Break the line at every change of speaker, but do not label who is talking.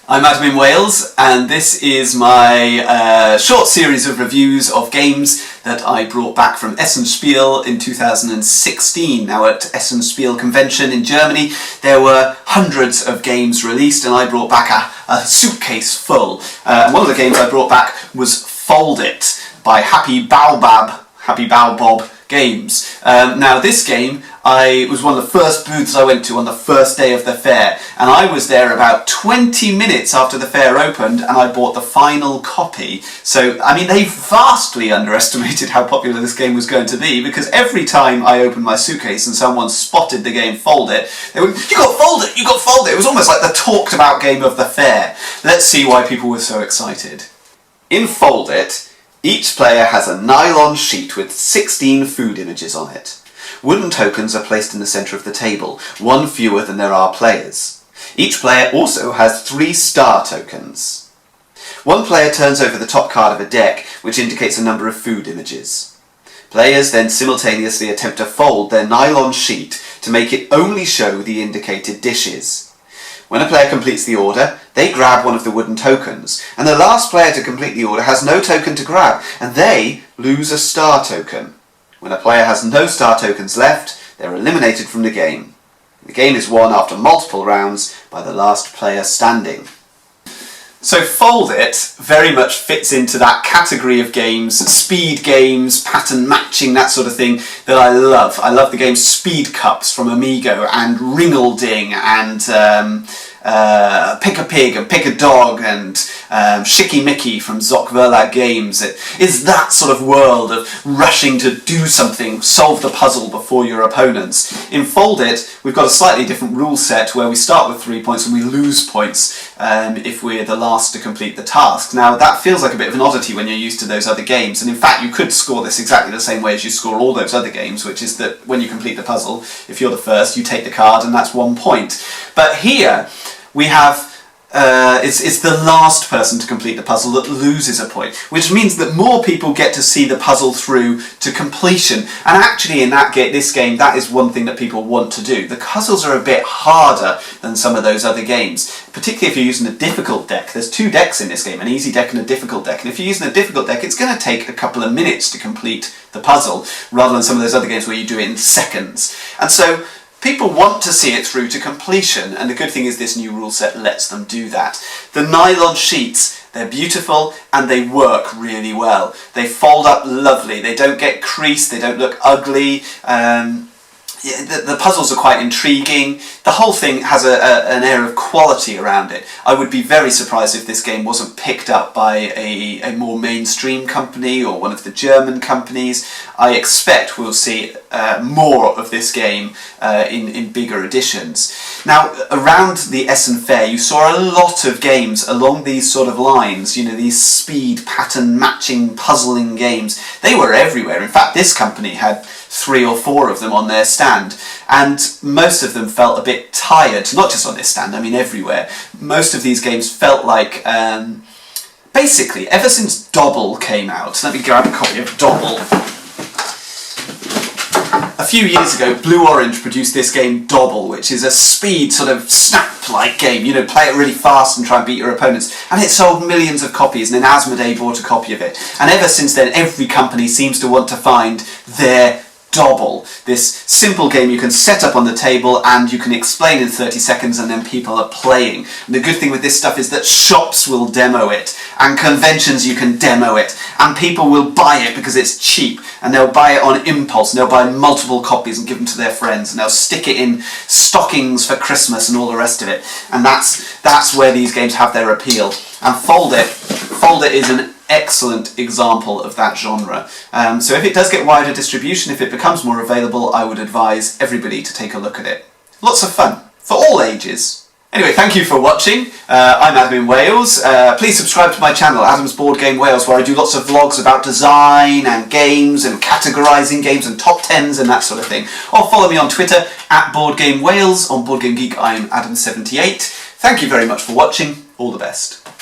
I'm Adam in Wales, and this is my short series of reviews of games that I brought back from Essen Spiel in 2016. Now at Essen Spiel convention in Germany there were hundreds of games released, and I brought back a suitcase full. And one of the games I brought back was Fold It by Happy Baobab Games. Now this game was one of the first booths I went to on the first day of the fair, and I was there about 20 minutes after the fair opened and I bought the final copy. So I mean, they vastly underestimated how popular this game was going to be, because every time I opened my suitcase and someone spotted the game Fold It, they would, "You got Fold It! You got Fold It!" It was almost like the talked about game of the fair. Let's see why people were so excited. In Fold It, each player has a nylon sheet with 16 food images on it. Wooden tokens are placed in the centre of the table, one fewer than there are players. Each player also has 3 star tokens. One player turns over the top card of a deck, which indicates a number of food images. Players then simultaneously attempt to fold their nylon sheet to make it only show the indicated dishes. When a player completes the order, they grab one of the wooden tokens, and the last player to complete the order has no token to grab, and they lose a star token. When a player has no star tokens left, they're eliminated from the game. The game is won after multiple rounds by the last player standing. So Fold It very much fits into that category of games, speed games, pattern matching, that sort of thing, that I love. I love the games Speed Cups from Amigo, and Ringelding, and Pick a Pig and Pick a Dog, and Shicky Mickey from Zoc Verlag Games. It is that sort of world of rushing to do something, solve the puzzle before your opponents. In Fold It, we've got a slightly different rule set where we start with 3 points and we lose points if we're the last to complete the task. Now that feels like a bit of an oddity when you're used to those other games, and in fact you could score this exactly the same way as you score all those other games, which is that when you complete the puzzle, if you're the first, you take the card and that's 1 point. But here we have it's the last person to complete the puzzle that loses a point, which means that more people get to see the puzzle through to completion. And actually in this game, that is one thing that people want to do. The puzzles are a bit harder than some of those other games, particularly if you're using a difficult deck. There's 2 decks in this game, an easy deck and a difficult deck, and if you're using a difficult deck, it's going to take a couple of minutes to complete the puzzle, rather than some of those other games where you do it in seconds. And so people want to see it through to completion, and the good thing is this new rule set lets them do that. The nylon sheets, they're beautiful and they work really well. They fold up lovely, they don't get creased, they don't look ugly. The puzzles are quite intriguing. The whole thing has an air of quality around it. I would be very surprised if this game wasn't picked up by a more mainstream company or one of the German companies. I expect we'll see more of this game in bigger editions. Now, around the Essen Fair, you saw a lot of games along these sort of lines, you know, these speed, pattern matching, puzzling games. They were everywhere. In fact, this company had 3 or 4 of them on their stand, and most of them felt a bit tired. Not just on this stand, I mean everywhere. Most of these games felt like, basically, ever since Dobble came out, let me grab a copy of Dobble. A few years ago, Blue Orange produced this game Dobble, which is a speed sort of snap-like game. You know, play it really fast and try and beat your opponents. And it sold millions of copies, and then Asmodee bought a copy of it. And ever since then, every company seems to want to find their Dobble, this simple game you can set up on the table and you can explain in 30 seconds and then people are playing. And the good thing with this stuff is that shops will demo it, and conventions you can demo it, and people will buy it because it's cheap, and they'll buy it on impulse, and they'll buy multiple copies and give them to their friends, and they'll stick it in stockings for Christmas and all the rest of it. And that's where these games have their appeal. And Fold It is an excellent example of that genre. So if it does get wider distribution, if it becomes more available, I would advise everybody to take a look at it. Lots of fun, for all ages. Anyway, thank you for watching. I'm Adam in Wales. Please subscribe to my channel, Adam's Board Game Wales, where I do lots of vlogs about design and games and categorising games and top 10s and that sort of thing. Or follow me on Twitter, @BoardGameWales. On Board Game Geek, I'm Adam78. Thank you very much for watching. All the best.